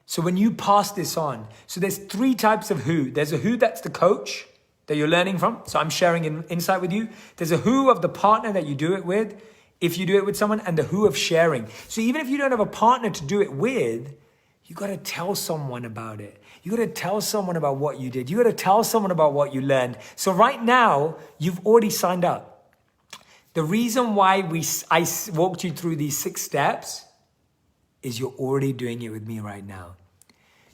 So when you pass this on, so there's 3 types of who. There's a who that's the coach that you're learning from. So I'm sharing an insight with you. There's a who of the partner that you do it with, if you do it with someone, and the who of sharing. So even if you don't have a partner to do it with, you got to tell someone about it. You got to tell someone about what you did. You got to tell someone about what you learned. So right now, you've already signed up. The reason why I walked you through these 6 steps is you're already doing it with me right now.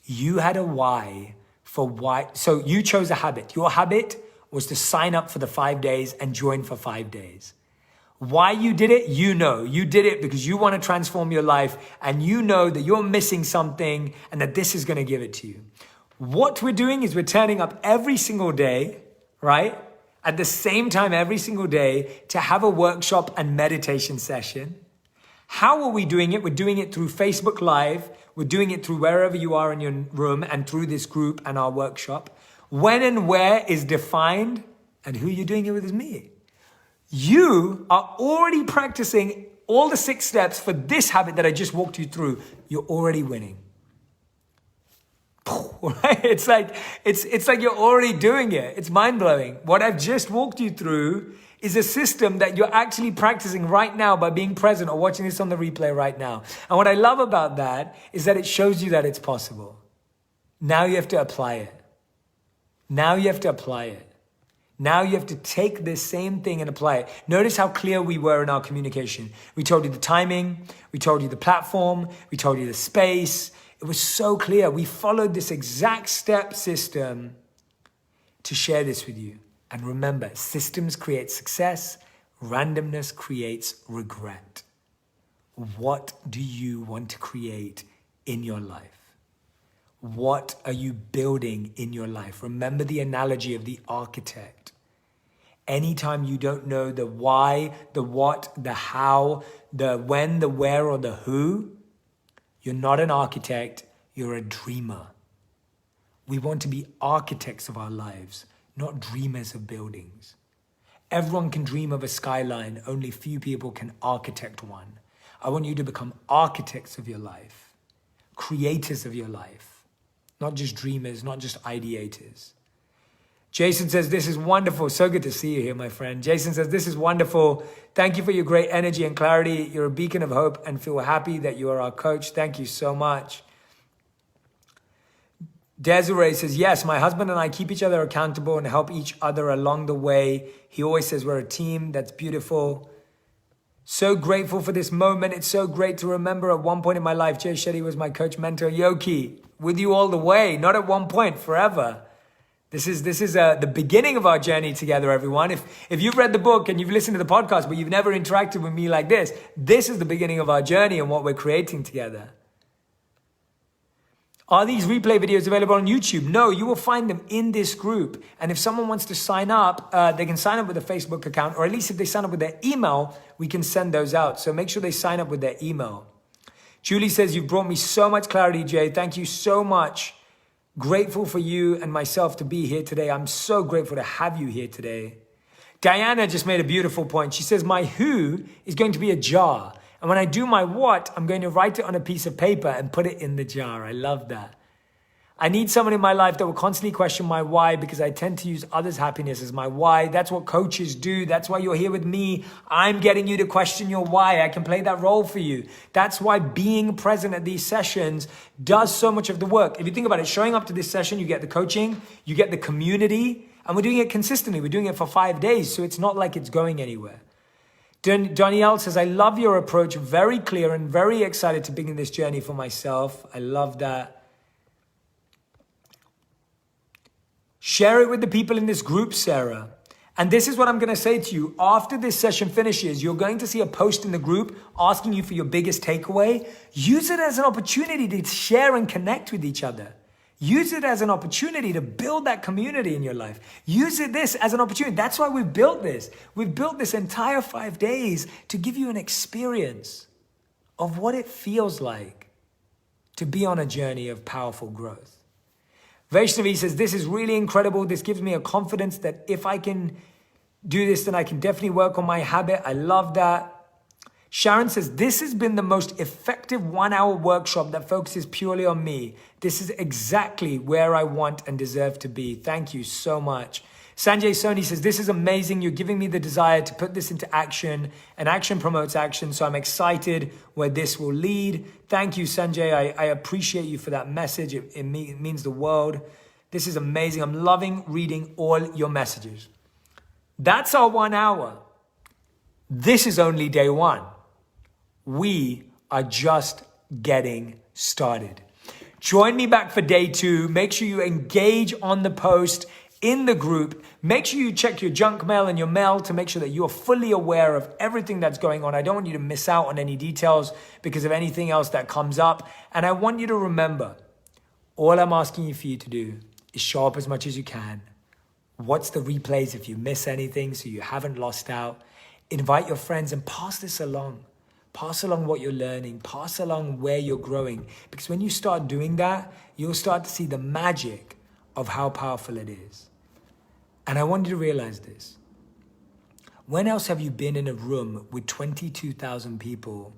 You had a why for why. So you chose a habit. Your habit was to sign up for the 5 days and join for 5 days. Why you did it, you know. You did it because you want to transform your life and you know that you're missing something and that this is going to give it to you. What we're doing is we're turning up every single day, right? At the same time every single day to have a workshop and meditation session. How are we doing it? We're doing it through Facebook Live. We're doing it through wherever you are in your room and through this group and our workshop. When and where is defined, and who you're doing it with is me. You are already practicing all the 6 steps for this habit that I just walked you through. You're already winning. Right? It's like you're already doing it. It's mind-blowing. What I've just walked you through is a system that you're actually practicing right now by being present or watching this on the replay right now. And what I love about that is that it shows you that it's possible. Now you have to apply it. Now you have to apply it. Now you have to take this same thing and apply it. Notice how clear we were in our communication. We told you the timing. We told you the platform. We told you the space. It was so clear. We followed this exact step system to share this with you. And remember, systems create success. Randomness creates regret. What do you want to create in your life? What are you building in your life? Remember the analogy of the architect. Anytime you don't know the why, the what, the how, the when, the where, or the who, you're not an architect, you're a dreamer. We want to be architects of our lives, not dreamers of buildings. Everyone can dream of a skyline, only few people can architect one. I want you to become architects of your life, creators of your life. Not just dreamers, not just ideators. Jason says, this is wonderful. So good to see you here, my friend. Jason says, this is wonderful. Thank you for your great energy and clarity. You're a beacon of hope and feel happy that you are our coach. Thank you so much. Desiree says, yes, my husband and I keep each other accountable and help each other along the way. He always says we're a team. That's beautiful. So grateful for this moment. It's so great to remember at one point in my life, Jay Shetty was my coach, mentor, Yoki. With you all the way, not at one point, forever. This is the beginning of our journey together, everyone. If you've read the book and you've listened to the podcast, but you've never interacted with me like this is the beginning of our journey and what we're creating together. Are these replay videos available on YouTube? No, you will find them in this group. And if someone wants to sign up, they can sign up with a Facebook account, or at least if they sign up with their email, we can send those out. So make sure they sign up with their email. Julie says, you've brought me so much clarity, Jay. Thank you so much. Grateful for you and myself to be here today. I'm so grateful to have you here today. Diana just made a beautiful point. She says, my who is going to be a jar. And when I do my what, I'm going to write it on a piece of paper and put it in the jar. I love that. I need someone in my life that will constantly question my why, because I tend to use others' happiness as my why. That's what coaches do. That's why you're here with me. I'm getting you to question your why. I can play that role for you. That's why being present at these sessions does so much of the work. If you think about it, showing up to this session, you get the coaching, you get the community, and we're doing it consistently. We're doing it for 5 days, so it's not like it's going anywhere. Danielle says, I love your approach. Very clear and very excited to begin this journey for myself. I love that. Share it with the people in this group, Sarah. And this is what I'm going to say to you. After this session finishes, you're going to see a post in the group asking you for your biggest takeaway. Use it as an opportunity to share and connect with each other. Use it as an opportunity to build that community in your life. Use this as an opportunity. That's why we've built this. We've built this entire 5 days to give you an experience of what it feels like to be on a journey of powerful growth. Vaishnavi says, this is really incredible. This gives me a confidence that if I can do this, then I can definitely work on my habit. I love that. Sharon says, this has been the most effective 1 hour workshop that focuses purely on me. This is exactly where I want and deserve to be. Thank you so much. Sanjay Soni says, this is amazing. You're giving me the desire to put this into action, and action promotes action. So I'm excited where this will lead. Thank you, Sanjay. I appreciate you for that message. It means the world. This is amazing. I'm loving reading all your messages. That's our 1 hour. This is only day one. We are just getting started. Join me back for day two. Make sure you engage on the post in the group. Make sure you check your junk mail and your mail to make sure that you are fully aware of everything that's going on. I don't want you to miss out on any details because of anything else that comes up. And I want you to remember, all I'm asking for you to do is show up as much as you can. Watch the replays if you miss anything so you haven't lost out. Invite your friends and pass this along. Pass along what you're learning. Pass along where you're growing. Because when you start doing that, you'll start to see the magic of how powerful it is. And I want you to realize this. When else have you been in a room with 22,000 people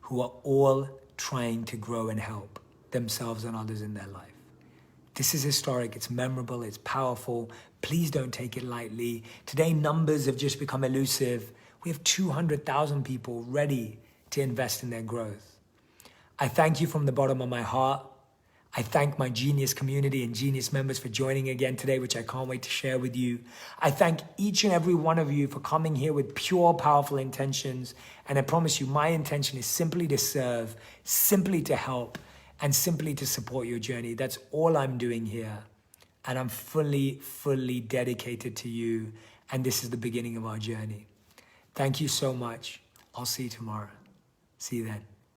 who are all trying to grow and help themselves and others in their life? This is historic, it's memorable, it's powerful. Please don't take it lightly. Today, numbers have just become elusive. We have 200,000 people ready to invest in their growth. I thank you from the bottom of my heart. I thank my Genius community and Genius members for joining again today, which I can't wait to share with you. I thank each and every one of you for coming here with pure, powerful intentions. And I promise you, my intention is simply to serve, simply to help, and simply to support your journey. That's all I'm doing here. And I'm fully, fully dedicated to you. And this is the beginning of our journey. Thank you so much. I'll see you tomorrow. See you then.